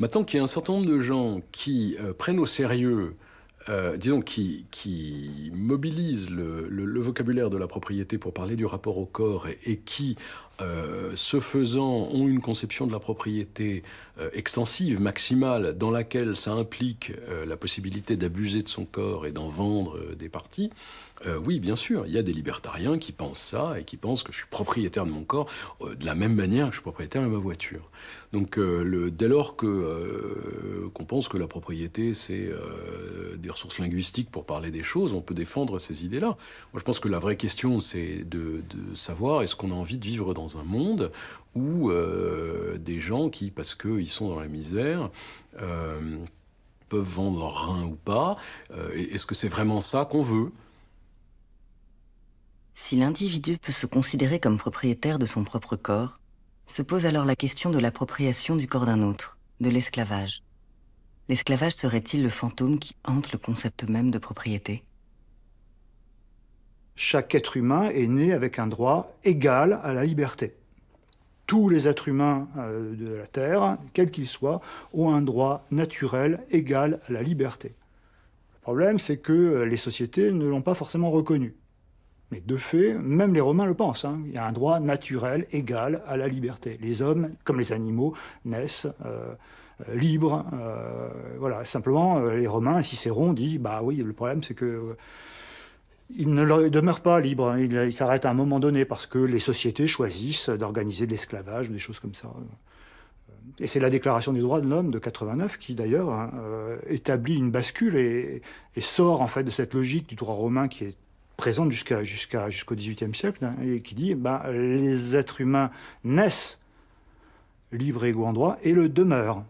Maintenant qu'il y a un certain nombre de gens qui prennent au sérieux, disons, qui mobilisent le vocabulaire de la propriété pour parler du rapport au corps et qui, ce faisant, ont une conception de la propriété extensive, maximale, dans laquelle ça implique la possibilité d'abuser de son corps et d'en vendre des parties, oui, bien sûr, il y a des libertariens qui pensent ça et qui pensent que je suis propriétaire de mon corps de la même manière que je suis propriétaire de ma voiture. Donc, dès lors qu'on pense que la propriété, c'est des ressources linguistiques pour parler des choses, on peut défendre ces idées-là. Moi, je pense que la vraie question, c'est de savoir est-ce qu'on a envie de vivre dans un monde où des gens qui, parce qu'ils sont dans la misère, peuvent vendre leurs reins ou pas. Est-ce que c'est vraiment ça qu'on veut ? Si l'individu peut se considérer comme propriétaire de son propre corps, se pose alors la question de l'appropriation du corps d'un autre, de l'esclavage. L'esclavage serait-il le fantôme qui hante le concept même de propriété ? Chaque être humain est né avec un droit égal à la liberté. Tous les êtres humains de la Terre, quels qu'ils soient, ont un droit naturel égal à la liberté. Le problème, c'est que les sociétés ne l'ont pas forcément reconnu. Mais de fait, même les Romains le pensent. Il y a un droit naturel égal à la liberté. Les hommes, comme les animaux, naissent libres. Voilà. Simplement, les Romains, Cicéron dit, bah oui, le problème, c'est que ils ne demeurent pas libres. Ils s'arrêtent à un moment donné parce que les sociétés choisissent d'organiser de l'esclavage ou des choses comme ça. Et c'est la Déclaration des droits de l'homme de 89 qui, d'ailleurs, établit une bascule et sort en fait de cette logique du droit romain qui est présente jusqu'au XVIIIe siècle, et qui dit les êtres humains naissent libres et égaux en droit et le demeurent.